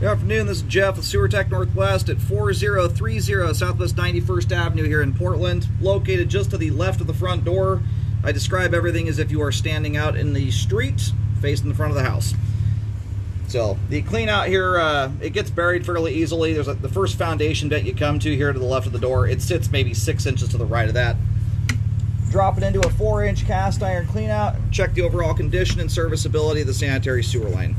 Good afternoon, this is Jeff with Sewer Tech Northwest at 4030 Southwest 91st Avenue here in Portland, located just to the left of the front door. I describe everything as if you are standing out in the street facing the front of the house. So the clean out here, it gets buried fairly easily. There's the first foundation bit you come to here to the left of the door. It sits maybe 6 inches to the right of that. Drop it into a 4-inch cast iron clean out. Check the overall condition and serviceability of the sanitary sewer line.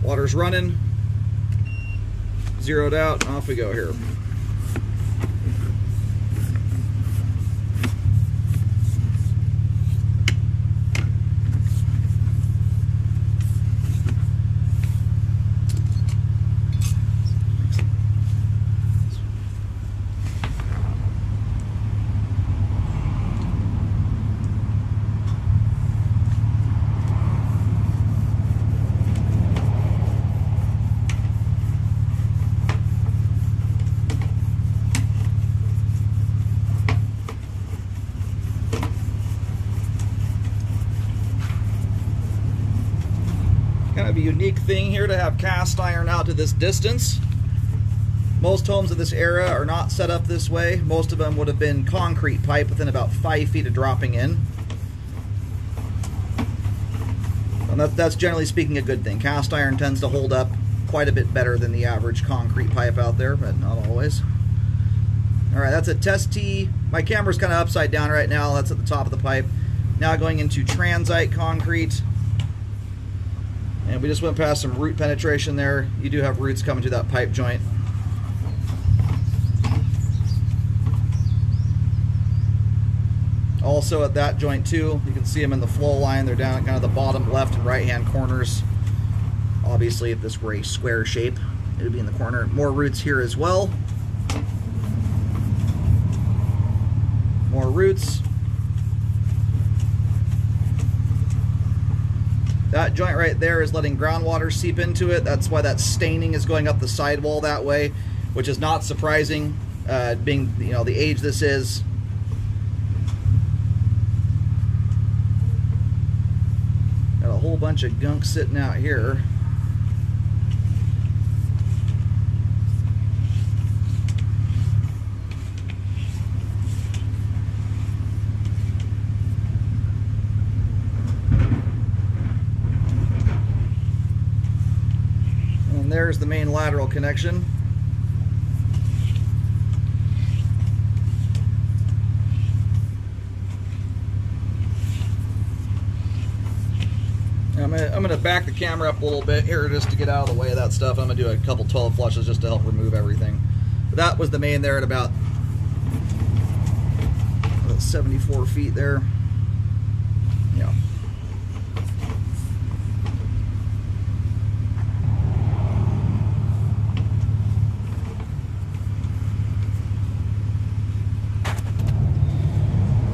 Water's running. Zeroed out, off we go here. Kind of a unique thing here to have cast iron out to this distance. Most homes of this era are not set up this way. Most of them would have been concrete pipe within about 5 feet of dropping in. And that's generally speaking a good thing. Cast iron tends to hold up quite a bit better than the average concrete pipe out there, but not always. Alright, that's a test tee. My camera's kind of upside down right now. That's at the top of the pipe. Now going into transite concrete. And we just went past some root penetration there. You do have roots coming to that pipe joint. Also at that joint too, you can see them in the flow line. They're down at kind of the bottom left and right hand corners. Obviously if this were a square shape, it would be in the corner. More roots here as well. More roots. That joint right there is letting groundwater seep into it. That's why that staining is going up the sidewall that way, which is not surprising, being the age this is. Got a whole bunch of gunk sitting out here. There's the main lateral connection. I'm gonna back the camera up a little bit here just to get out of the way of that stuff. I'm gonna do a couple 12 flushes just to help remove everything. But that was the main there at about 74 feet there. Yeah.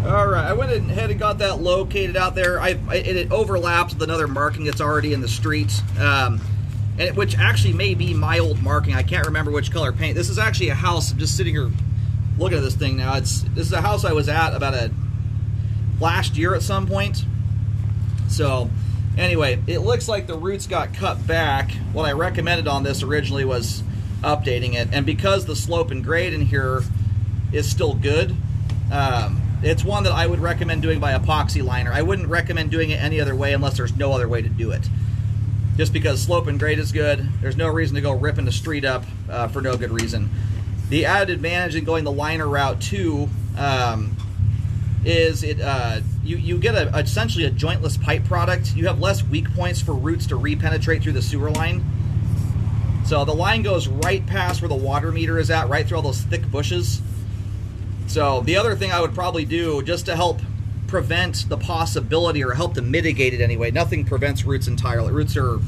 Alright, I went ahead and got that located out there. It overlaps with another marking that's already in the street, which actually may be my old marking. I can't remember which color paint. This is actually a house. I'm just sitting here looking at this thing now. This is a house I was at about last year at some point. So, anyway, it looks like the roots got cut back. What I recommended on this originally was updating it, and because the slope and grade in here is still good, it's one that I would recommend doing by epoxy liner. I wouldn't recommend doing it any other way unless there's no other way to do it. Just because slope and grade is good, there's no reason to go ripping the street up for no good reason. The added advantage in going the liner route too is you get essentially a jointless pipe product. You have less weak points for roots to re-penetrate through the sewer line. So the line goes right past where the water meter is at, right through all those thick bushes. So the other thing I would probably do, just to help prevent the possibility, or help to mitigate it anyway, nothing prevents roots entirely. Roots are,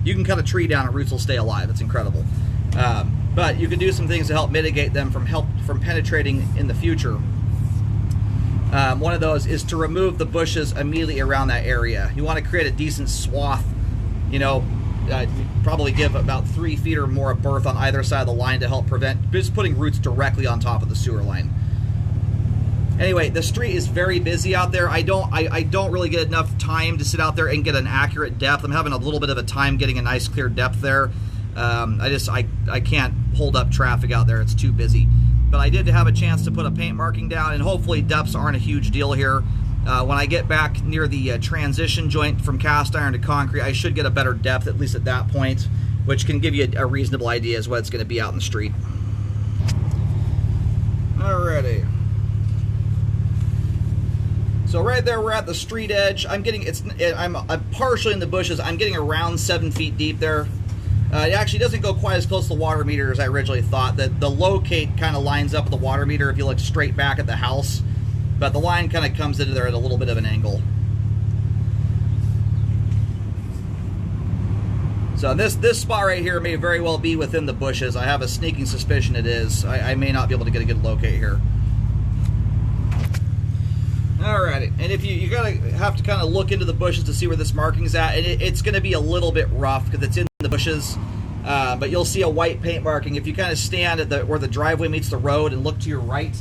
you can cut a tree down and roots will stay alive. It's incredible. But you can do some things to help mitigate them from penetrating in the future. One of those is to remove the bushes immediately around that area. You want to create a decent swath, probably give about 3 feet or more of berth on either side of the line to help prevent just putting roots directly on top of the sewer line. Anyway, the street is very busy out there. I don't really get enough time to sit out there and get an accurate depth. I'm having a little bit of a time getting a nice clear depth there. I can't hold up traffic out there. It's too busy. But I did have a chance to put a paint marking down, and hopefully depths aren't a huge deal here. When I get back near the transition joint from cast iron to concrete, I should get a better depth, at least at that point, which can give you a reasonable idea as what it's going to be out in the street. Alrighty. So right there, we're at the street edge. I'm partially in the bushes. I'm getting around 7 feet deep there. It actually doesn't go quite as close to the water meter as I originally thought. The locate kind of lines up with the water meter if you look straight back at the house, but the line kind of comes into there at a little bit of an angle. So this spot right here may very well be within the bushes. I have a sneaking suspicion it is. I may not be able to get a good locate here. Alrighty, and if you have to kind of look into the bushes to see where this marking's at, and it's going to be a little bit rough because it's in the bushes, but you'll see a white paint marking. If you kind of stand at where the driveway meets the road and look to your right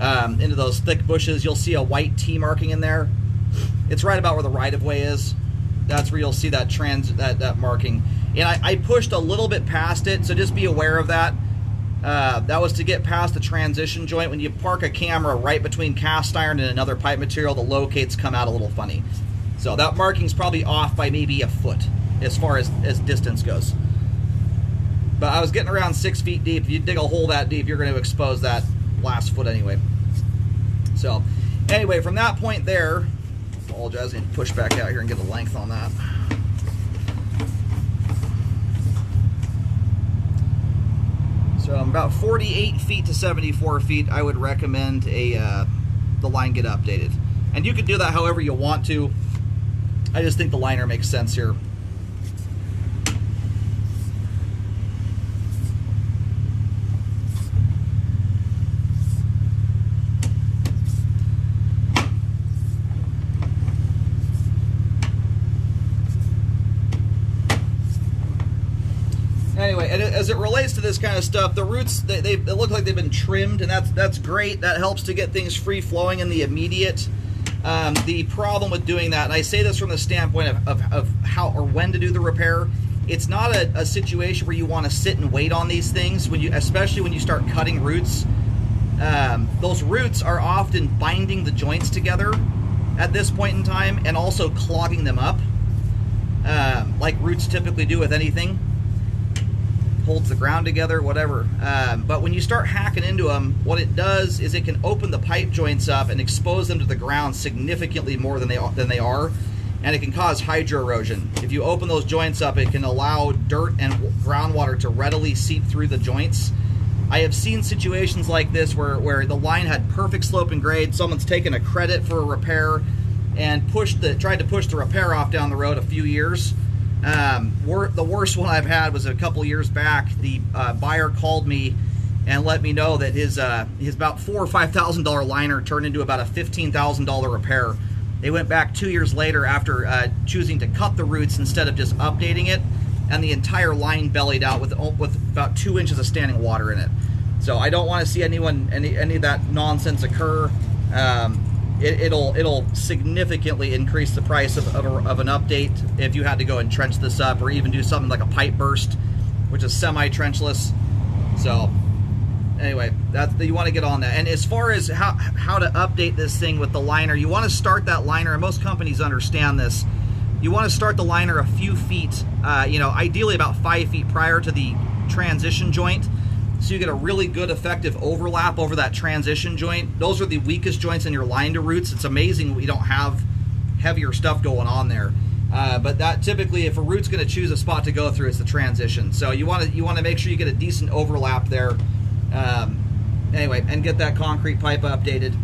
into those thick bushes, you'll see a white T marking in there. It's right about where the right-of-way is. That's where you'll see that that marking. And I pushed a little bit past it, so just be aware of that. That was to get past the transition joint. When you park a camera right between cast iron and another pipe material, the locates come out a little funny. So that marking's probably off by maybe a foot as far as distance goes. But I was getting around 6 feet deep. If you dig a hole that deep, you're going to expose that last foot anyway. So anyway, from that point there, apologize, I need to push back out here and get the length on that. So about 48 feet to 74 feet, I would recommend the line get updated. And you can do that however you want to. I just think the liner makes sense here. Anyway, and as it relates to this kind of stuff, the roots, they look like they've been trimmed, and that's great. That helps to get things free-flowing in the immediate. The problem with doing that, and I say this from the standpoint of how or when to do the repair, it's not a situation where you want to sit and wait on these things, especially when you start cutting roots. Those roots are often binding the joints together at this point in time and also clogging them up, like roots typically do with anything. Holds the ground together, whatever. But when you start hacking into them, what it does is it can open the pipe joints up and expose them to the ground significantly more than they are, and it can cause hydro erosion. If you open those joints up, it can allow dirt and groundwater to readily seep through the joints. I have seen situations like this where the line had perfect slope and grade. Someone's taken a credit for a repair and tried to push the repair off down the road a few years. The worst one I've had was a couple years back. The buyer called me and let me know that his about $4,000 or $5,000 liner turned into about a $15,000 repair. They went back 2 years later after choosing to cut the roots instead of just updating it, and the entire line bellied out with about 2 inches of standing water in it. So I don't want to see any of that nonsense occur. It'll significantly increase the price of an update if you had to go and trench this up, or even do something like a pipe burst, which is semi-trenchless. So anyway, you want to get on that. And as far as how to update this thing with the liner, you want to start that liner, and most companies understand this. You want to start the liner a few feet, ideally about 5 feet prior to the transition joint, so you get a really good effective overlap over that transition joint. Those are the weakest joints in your line to roots. It's amazing we don't have heavier stuff going on there. But that typically, if a root's going to choose a spot to go through, it's the transition. So you want to make sure you get a decent overlap there. Anyway, and get that concrete pipe updated.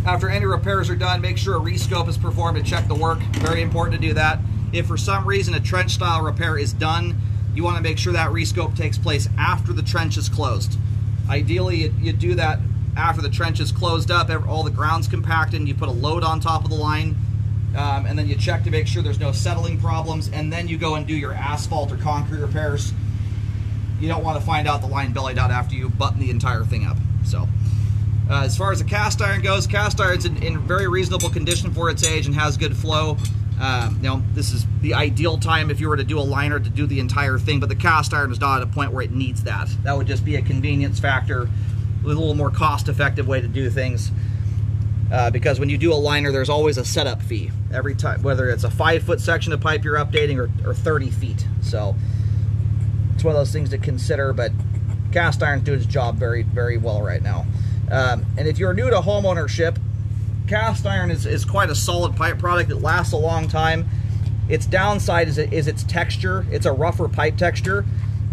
After any repairs are done, make sure a rescope is performed to check the work. Very important to do that. If for some reason a trench style repair is done, you want to make sure that rescope takes place after the trench is closed. Ideally, you do that after the trench is closed up, all the ground's compacted, and you put a load on top of the line, and then you check to make sure there's no settling problems, and then you go and do your asphalt or concrete repairs. You don't want to find out the line bellied out after you button the entire thing up. So, as far as the cast iron goes, cast iron's in very reasonable condition for its age and has good flow. This is the ideal time if you were to do a liner to do the entire thing, but the cast iron is not at a point where it needs that. That would just be a convenience factor with a little more cost-effective way to do things. Because when you do a liner, there's always a setup fee every time, whether it's a 5-foot section of pipe you're updating or 30 feet. So it's one of those things to consider, but cast iron's doing its job very, very well right now. And if you're new to home ownership, cast iron is quite a solid pipe product. It lasts a long time. Its downside is its texture. It's a rougher pipe texture.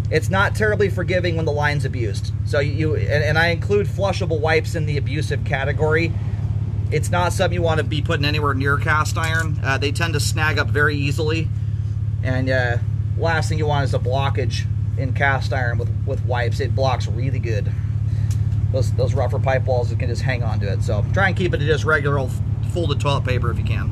It's not terribly forgiving when the line's abused. So and I include flushable wipes in the abusive category. It's not something you want to be putting anywhere near cast iron. They tend to snag up very easily. And last thing you want is a blockage in cast iron with wipes. It blocks really good. Those rougher pipe walls can just hang on to it. So try and keep it to just regular old folded toilet paper if you can.